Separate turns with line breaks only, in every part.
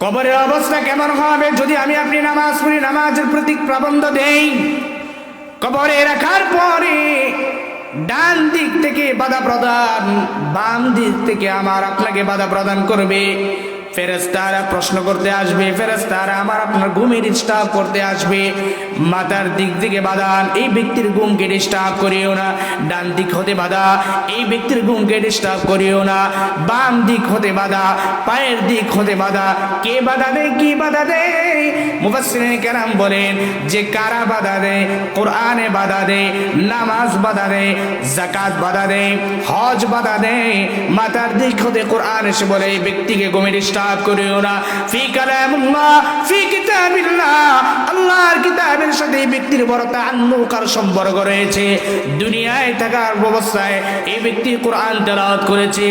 কবরের অবস্থা কেমন হবে যদি আমি আপনি নামাজ পড়ি, নামাজের প্রতি প্রাবন্ধ দেই? কবরে রাখার পরে ডান দিক থেকে বাধা প্রদান, বাম দিক থেকে আমার আপনাকে বাধা প্রদান করবে। ফেরেশতারা প্রশ্ন করতে আসবে, ফেরেশতারা আমার আপনার ঘুমে ডিস্টার্ব করতে আসবে। মাথার দিক থেকে বাধান, এই ব্যক্তির ঘুমকে ডিস্টার্ব করিও না। ডান দিক হতে বাধা, এই ব্যক্তির ঘুমকে ডিস্টার্ব করিও না। বাম দিক হতে বাধা, পায়ের দিক হতে বাধা। কে বাধা দেয়, কি বাধা দেয়? মুফাসসিরিন কেরাম বলেন যে কারা বাধা দেয়? কোরআনে বাধা দেয়, নামাজ বাধা দেয়, যাকাত বাধা দেয়, হজ বাধা দেয়। মাথার দিক হতে কোরআন এসে বলে এই ব্যক্তিকে ঘুমে ডিস্টার্ব করিও না। ফি কালামুল্লাহ, ফি কিতাবিল্লাহ, আল্লাহর কিতাবের সাথে এই ব্যক্তির বড় তাআল্লুক আর সম্পর্ক রয়েছে। দুনিয়ায় থাকার অবস্থায় এই ব্যক্তি কোরআন তেলাওয়াত করেছে,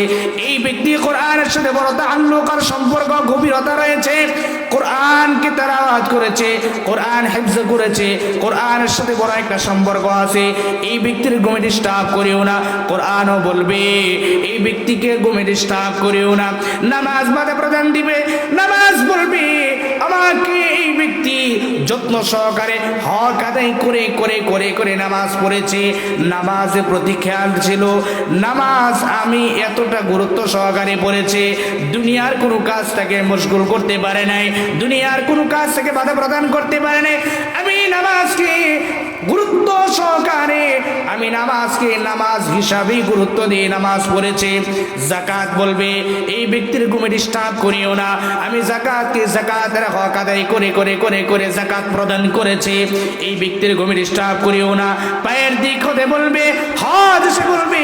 এই ব্যক্তি কোরআনের সাথে বড় তাআল্লুক আর সম্পর্ক গভীরতা রয়েছে। কোরআনকে তেলাওয়াত করেছে, কোরআন হিফজ করেছে, কোরআনের সাথে বড় একটা সম্পর্ক আছে। এই ব্যক্তির ঘুমে ডিস্টার্ব করিও না। কোরআনও বলবে এই ব্যক্তিকে ঘুমে ডিস্টার্ব করিও না। নামাজ বাধা প্রদান দিবে, নামাজ বলবে আমাকে এই ব্যক্তি যত্ন সহকারে হক আদায় করে করে করে করে নামাজ পড়েছে, নামাজের প্রতি খেয়াল ছিল, নামাজ আমি এতটা গুরুত্ব সহকারে পড়েছে, দুনিয়ার কোনো কাজ তাকে মশগুল করতে পারে নাই, দুনিয়ার কোনো কাজ তাকে বাধা প্রদান করতে পারে নাই। আমি নামাজকে গুরুত্ব সহকারে, আমি নামাজকে নামাজ হিসাবেই গুরুত্ব দিয়ে নামাজ পড়েছে। যাকাত বলবে এই ব্যক্তির ঘুমে ডিস্টার্ব করিও না, আমি যাকাতকে যাকাতের হক আদায় করে করে করে করে যাকাত প্রদান করেছে, এই ব্যক্তির ঘুমে ডিস্টার্ব করিও না। পায়ের দিক হতে বলবে হজ সে বলবে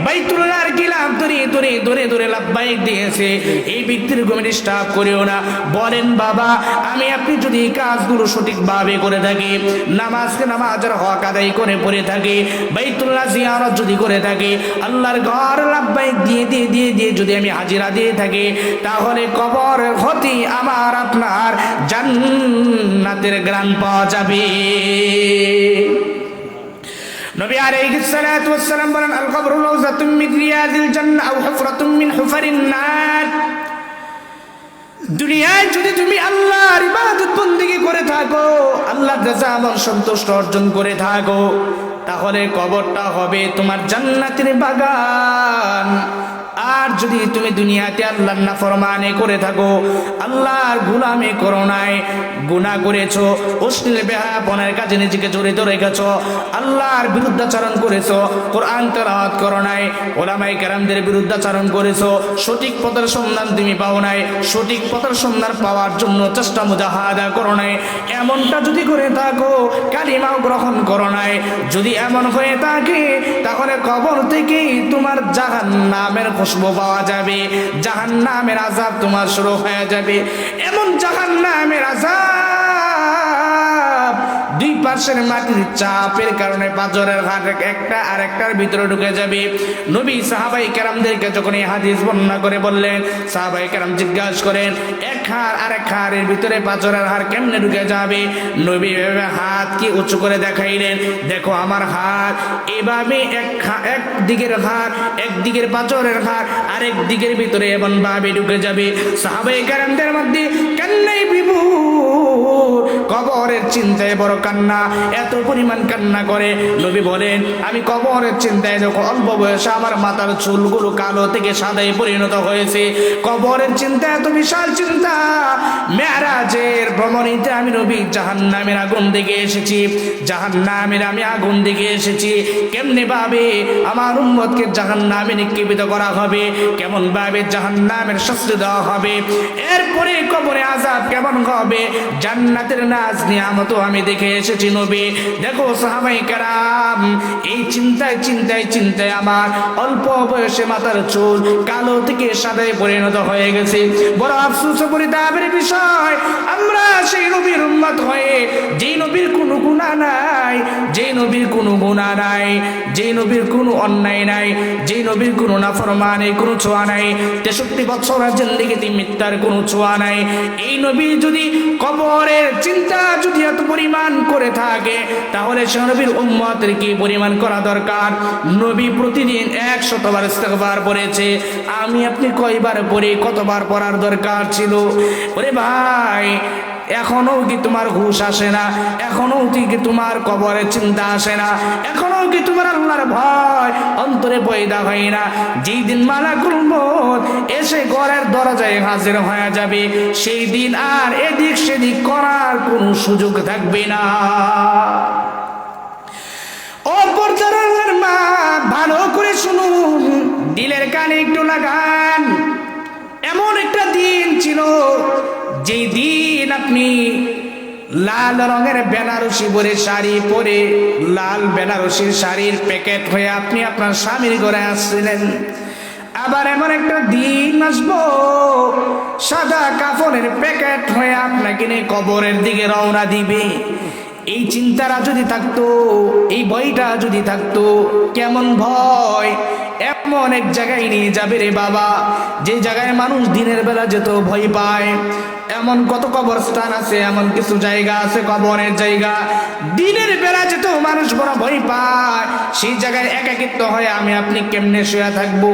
বাইতুল্লাহর গিলাফ ধরে ধরে ধরে ধরে লাব্বাইক দিয়েছে, এই ব্যক্তির ঘুমে ডিস্টার্ব করিও না। বলেন বাবা আমি আপনি যদি এই কাজগুলো সঠিকভাবে করে থাকি, নামাজকে নামাজের হক আদায় করে পড়ে থাকি, বাইতুল্লাহ জিয়ারত যদি করে থাকি, আল্লাহর ঘর লাব্বাইক দিয়ে দিয়ে দিয়ে দিয়ে যদি আমি হাজিরা দিয়ে থাকি, তাহলে কবর হতে আমার আপনার জান্নাতের গ্রাণ পাওয়া যাবে। নবী আলাইহিস সালাতু ওয়াস সালাম বলেন আল কবরু রাউযাতুম মিন রিয়াদিল জান্নাহ আও হুফরাতুম মিন হুফারিন নার। দুনিয়ায় যদি তুমি আল্লাহর ইবাদত বন্দেগী করে থাকো, আল্লাহর রাজা এবং সন্তুষ্ট অর্জন করে থাকো, তাহলে কবরটা হবে তোমার জান্নাতের বাগান। আর যদি তুমি দুনিয়াতে আল্লাহর নাফরমানি করে থাকো, আল্লাহর গোলামি করো নাই, গুনাহ করেছো, অশ্লীল বেহায়াপনার কাজে নিজেকে জড়িত রেখেছো, আল্লাহর বিরুদ্ধাচরণ করেছো, কোরআন তেলাওয়াত করো নাই, ওলামায়ে কেরামদের বিরুদ্ধাচরণ করেছো, সঠিক পথের সন্ধান তুমি পাও নাই, সঠিক পথের সন্ধান পাওয়ার জন্য চেষ্টা মুজাহাদা করো নাই, এমনটা যদি করে থাকো, কালিমাও গ্রহণ করো নাই, যদি এমন হয়ে থাকে তাহলে কবর থেকেই তোমার জাহান্নামের খুশবু পাওয়া যাবে, জাহান্নামের আযাব তোমার শুরু হয়ে যাবে। এমন জাহান্নামের আযাব, দুই পাশের মাটির চাপের কারণে পাঁজরের হাড় একটা আরেকটার ভিতরে ঢুকে যাবে। নবী সাহাবায়ে কেরামদেরকে যখন এই হাদিস বর্ণনা করে বললেন, সাহাবায়ে কেরাম জিজ্ঞাসা করেন এক হাড় আরেক হাড়ের ভিতরে পাঁজরের হাড় কেমনে ঢুকে যাবে? নবী এভাবে হাত কি উঁচু করে দেখাইলেন, দেখো আমার হাত এভাবে এক দিকের হাড়, একদিকের পাঁজরের হাড় আরেক দিকের ভিতরে এমন ভাবে ঢুকে যাবে। সাহাবায়ে কেরামদের মধ্যে কান্নাই বিভোর, কবরের চিন্তায় বড় কান্না, এত পরিমাণ কান্না করে। নবী বলেন আমি কবরের চিন্তায় যখন অল্প বয়সে আমার মাথার চুলগুলো কালো থেকে সাদায় পরিণত হয়েছে, কবরের চিন্তা এত বিশাল চিন্তা। মেরাজের ভ্রমণীতে আমি নবী জাহান্নামের আগুন দেখে এসেছি, জাহান্নামের আমি আগুন দেখে এসেছি, কেমনে ভাবে আমার উম্মতকে জাহান্নামে নিক্ষেপিত করা হবে, কেমন ভাবে জাহান্নামের শাস্তি দেওয়া হবে, এরপরে কবরে আযাব কেমন হবে, জান্নাতের নাজ নিয়ামত আমি দেখে এসেছি। নবী দেখো সাহাবায়ে কেরাম এই চিন্তায় চিন্তায় চিন্তায় আমার অল্প বয়সে মাথার চুল কালো থেকে সাদায় পরিণত হয়ে গেছে। বড় আফসোস পরিতাপের বিষয়, আমরা সেই নবীর উম্মত হয়ে যেই নবীর কোনো গুনাহ নাই, নাই, যে নবীর কোনো গুনাহ নাই, যে নবীর কোনো অন্যায় নাই, যে নবীর কোনো নাফরমানি কোনো ছোঁয়া নাই, 63 বছরের জিন্দেগিতে মিথ্যার কোনো ছোঁয়া নাই, এই নবী যদি কবরের চিন্তা যদি এত পরিমাণ করে থাকে, তাহলে সে নবীর উম্মতের কি পরিমাণ করা দরকার? নবী প্রতিদিন 100 বার ইস্তেগফার পড়েছে, আমি আপনি কয়বার পড়ে কতবার পড়ার দরকার ছিল? ওরে ভাই, এখনো কি তোমার হুঁশ আসে না? এখনো কি তোমার কবরের চিন্তা আসে না? এখনো কি তোমার আল্লাহর ভয় অন্তরে পয়দা হয় না? যেই দিন মালাকুল মউত এসে ঘরের দরজায় হাজির হয়ে যাবে, সেই দিন আর এদিক সেদিক করার কোনো সুযোগ থাকবে না। ও পর্দার আল্লাহর মা, ভালো করে শুনুন, দিলের কানে একটু লাগান। এমন একটা দিন ছিল, যেই দিন আপনি লাল রঙের বেনারসি পরে শাড়ি পরে, লাল বেনারসির শাড়ির প্যাকেট হয়ে আপনি আপনার স্বামীর ঘরে আসছিলেন। আবার এমন একটা দিন আসবো, সাদা কাফনের প্যাকেট হয়ে আপনাকে নিয়ে কবরের দিকে রওনা দিবে। এই চিন্তাটা যদি থাকতো, এই ভয়টা যদি থাকতো, কেমন ভয়! এমন এক জায়গায় নিয়ে যাবে রে বাবা, যে জায়গায় মানুষ দিনের বেলা যেত ভয় পায়। এমন কত কবরস্থান আছে, এমন কিছু জায়গা আছে, কবরের জায়গা, দিনের বেলা যেত মানুষ বড় ভয় পায়। সেই জায়গায় একাকিত্ব হয়ে আমি আপনি কেমনে শুয়ে থাকবো?